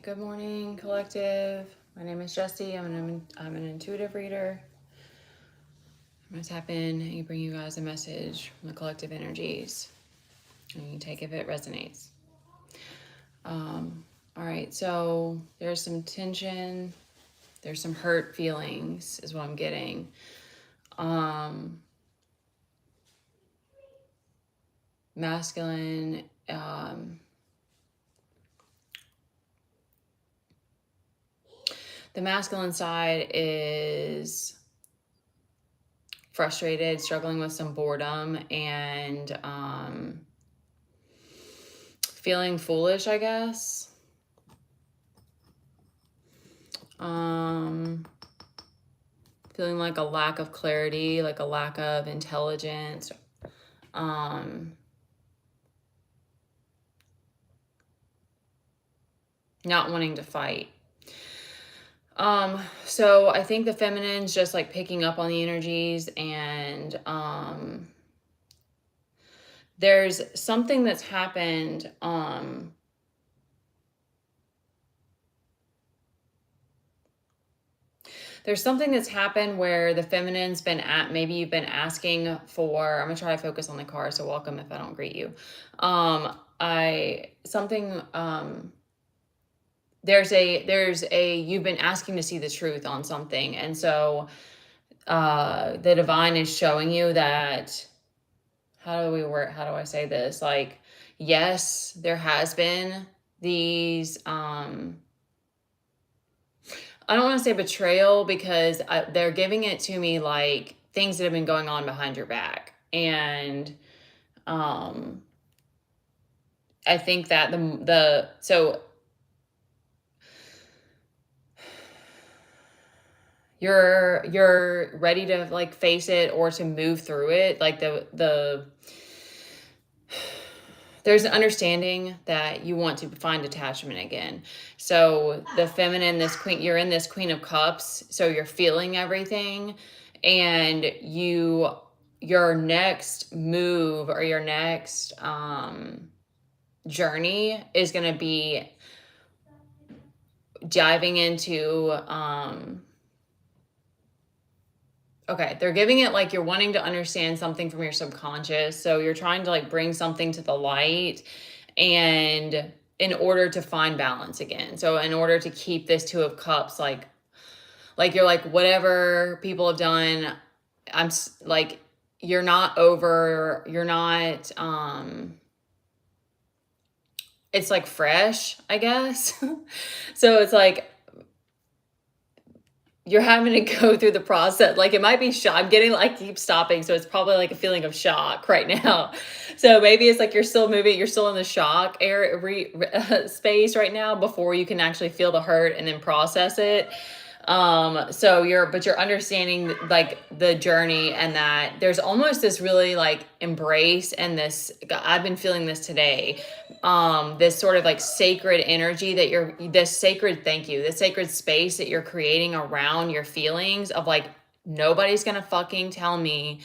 Good morning, collective. My name is Jessie. I'm an intuitive reader. I'm going to tap in and bring you guys a message from the collective energies. And you can take if it resonates. All right, so there's some tension. There's some hurt feelings is what I'm getting. Masculine, the masculine side is frustrated, struggling with some boredom, and feeling foolish, I guess. Feeling like a lack of clarity, like a lack of intelligence. Not wanting to fight. So I think the feminine's just like picking up on the energies, and there's something that's happened. There's something that's happened where the feminine's been at, maybe you've been asking for, I'm gonna try to focus on the car, so welcome if I don't greet you. There's a you've been asking to see the truth on something, and so the divine is showing you that, how do I say this, like, yes, there has been these I don't want to say betrayal, because they're giving it to me like things that have been going on behind your back. And I think that so you're ready to like face it or to move through it. Like there's an understanding that you want to find attachment again. So the feminine, this queen, you're in this Queen of Cups, so you're feeling everything, and your next move or your next journey is going to be diving into okay, they're giving it like you're wanting to understand something from your subconscious. So you're trying to like bring something to the light, and in order to find balance again. So in order to keep this Two of Cups, like you're like, whatever people have done, I'm like, you're not over, you're not, it's like fresh, I guess. So it's like, you're having to go through the process. Like, it might be shock. I'm getting, I keep stopping. So it's probably like a feeling of shock right now. So maybe it's like you're still moving, you're still in the shock space right now before you can actually feel the hurt and then process it. So you're understanding like the journey, and that there's almost this really like embrace, and this, I've been feeling this today, this sort of like sacred energy that this sacred, thank you, this sacred space that you're creating around your feelings of like, nobody's gonna fucking tell me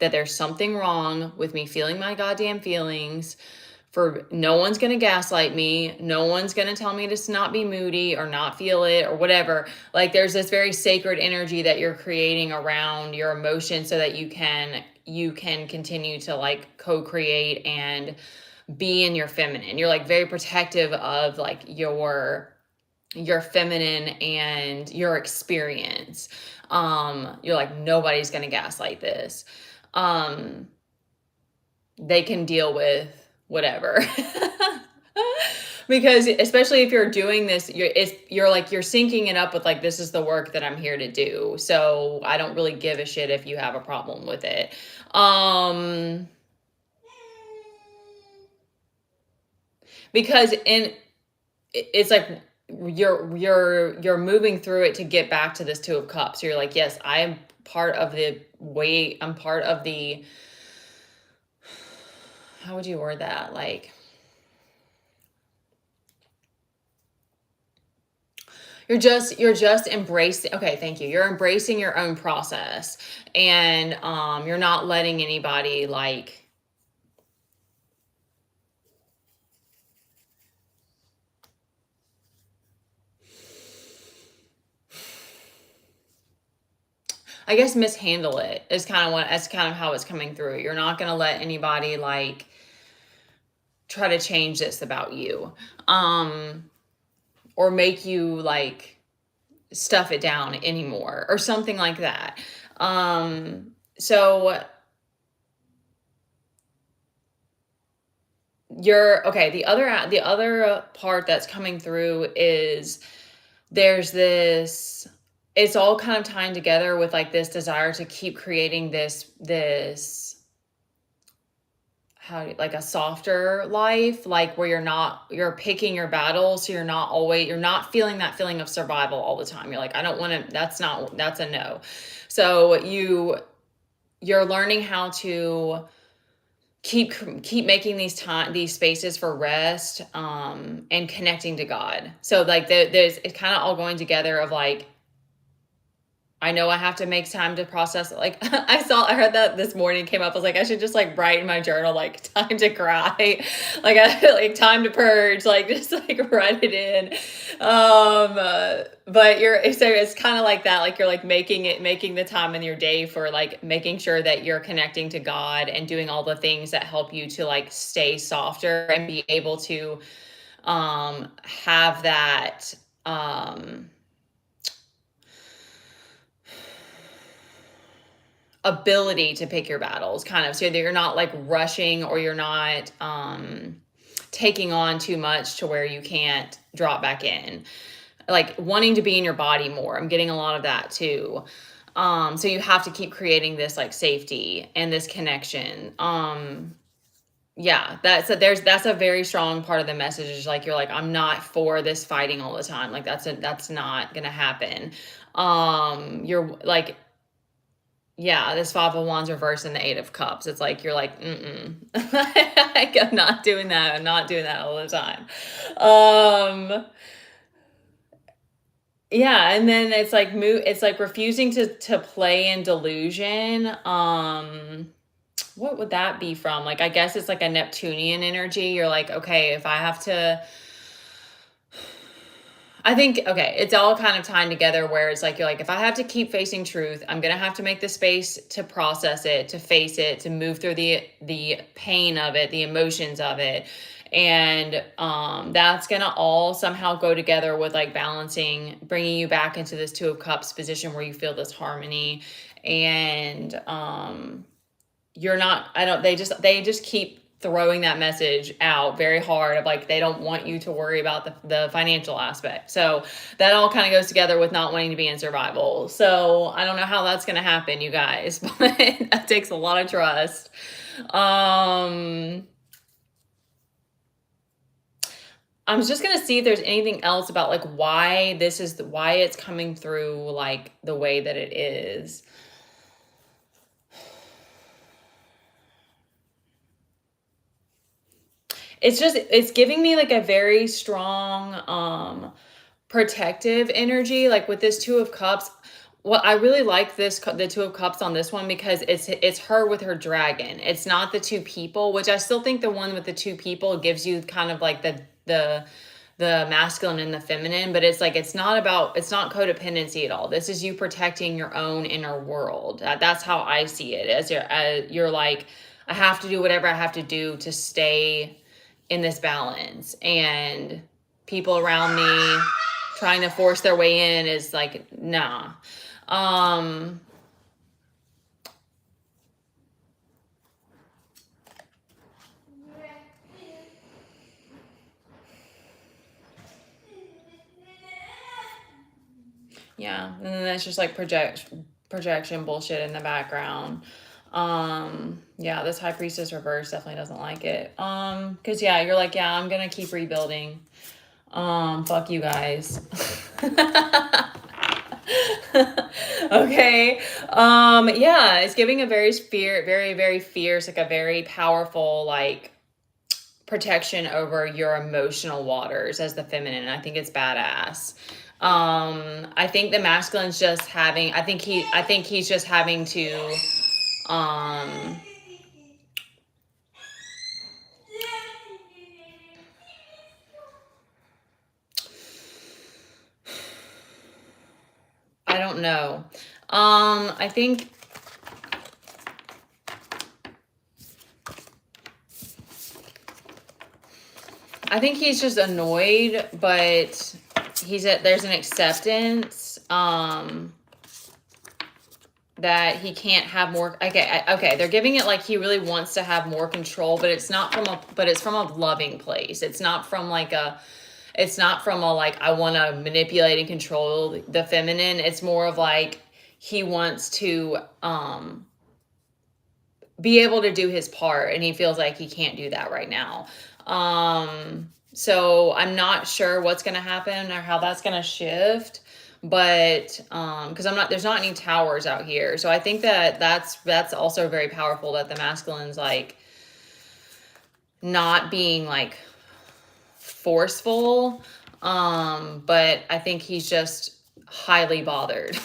that there's something wrong with me feeling my goddamn feelings. For no one's going to gaslight me. No one's going to tell me to not be moody or not feel it or whatever. Like, there's this very sacred energy that you're creating around your emotions, so that you can continue to like co-create and be in your feminine. You're like very protective of like your feminine and your experience. You're like, nobody's going to gaslight this. They can deal with whatever. Because especially if you're doing this, you're like, you're syncing it up with like, this is the work that I'm here to do. So I don't really give a shit if you have a problem with it. Because it's like you're moving through it to get back to this Two of Cups. So you're like, yes, I am part of the way, I'm part of the, how would you word that? Like, you're just embracing, okay, thank you. You're embracing your own process, and you're not letting anybody like, I guess mishandle it is kind of what, that's kind of how it's coming through. You're not going to let anybody like try to change this about you, or make you like stuff it down anymore or something like that. So you're okay. The other part that's coming through is there's this, it's all kind of tying together with like this desire to keep creating this like a softer life, like where you're picking your battles, so you're not feeling that feeling of survival all the time. You're like, I don't want to, that's a no. So you're learning how to keep making these spaces for rest, and connecting to God. So like there's, it's kind of all going together of like, I know I have to make time to process it. Like I heard that this morning came up. I was like, I should just like write in my journal, like time to cry, like like time to purge, like just like write it in. But so it's kind of like that. Like you're like making the time in your day for like making sure that you're connecting to God and doing all the things that help you to like stay softer and be able to, have that, ability to pick your battles, kind of, so that you're not like rushing, or you're not taking on too much to where you can't drop back in, like wanting to be in your body more. I'm getting a lot of that too. So you have to keep creating this like safety and this connection. Yeah, that's a very strong part of the message, is like you're like, I'm not for this fighting all the time, like that's not gonna happen. You're like, yeah, this Five of Wands reversed and the Eight of Cups. It's like you're like, like, I'm not doing that. I'm not doing that all the time. Um, yeah, and then it's like it's like refusing to play in delusion. What would that be from? Like, I guess it's like a Neptunian energy. You're like, okay, if I have to, I think, okay, it's all kind of tying together where it's like, you're like, if I have to keep facing truth, I'm going to have to make the space to process it, to face it, to move through the pain of it, the emotions of it. And that's going to all somehow go together with like balancing, bringing you back into this Two of Cups position where you feel this harmony. And you're not, I don't, they just keep throwing that message out very hard of like, they don't want you to worry about the financial aspect. So that all kind of goes together with not wanting to be in survival. So I don't know how that's going to happen, you guys, but that takes a lot of trust. I'm just gonna see if there's anything else about like why it's coming through like the way that it is. It's giving me like a very strong protective energy, like with this Two of Cups. Well, I really like the Two of Cups on this one because it's her with her dragon. It's not the two people, which I still think the one with the two people gives you kind of like the masculine and the feminine, but it's like it's not codependency at all. This is you protecting your own inner world. That's how I see it. You're like, I have to do whatever I have to do to stay in this balance, and people around me trying to force their way in is like, nah. Yeah, and then that's just like projection bullshit in the background. Yeah, this High Priestess reverse definitely doesn't like it. Because yeah, you're like, yeah, I'm gonna keep rebuilding. Fuck you guys. Okay. Yeah, it's giving a very, very fierce, like a very powerful, like protection over your emotional waters as the feminine. I think it's badass. I think the masculine's just having, I think he's just having to, um, I don't know. I think he's just annoyed, but there's an acceptance that he can't have more. Okay, they're giving it like he really wants to have more control, but it's from a loving place. It's not from like a like I want to manipulate and control the feminine. It's more of like he wants to be able to do his part, and he feels like he can't do that right now. So I'm not sure what's going to happen or how that's going to shift, but because there's not any towers out here. So I think that's also very powerful, that the masculine's like not being like forceful, but I think he's just highly bothered.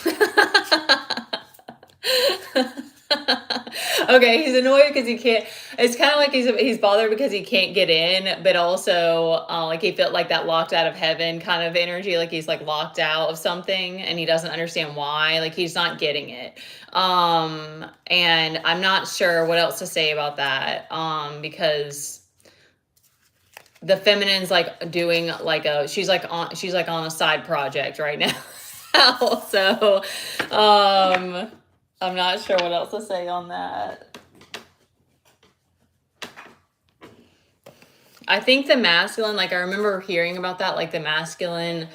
Okay, he's annoyed because he can't. It's kind of like he's bothered because he can't get in, but also like he felt like that locked out of heaven kind of energy, like he's like locked out of something and he doesn't understand why. Like he's not getting it. And I'm not sure what else to say about that. Because the feminine's like doing like she's like on a side project right now. So, I'm not sure what else to say on that. I think the masculine, like I remember hearing about that, like the masculine,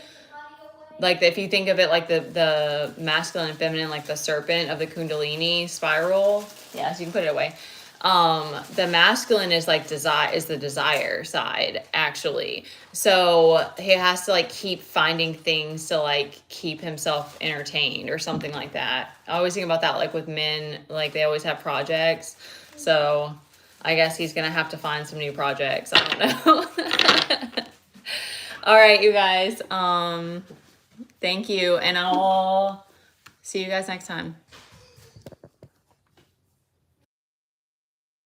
like if you think of it like the masculine and feminine, like the serpent of the Kundalini spiral. Yeah, so you can put it away. The masculine is like the desire side, actually. So he has to like keep finding things to like keep himself entertained or something like that. I always think about that, like with men, like they always have projects. So I guess he's gonna have to find some new projects. I don't know. All right, you guys. Thank you, and I'll see you guys next time.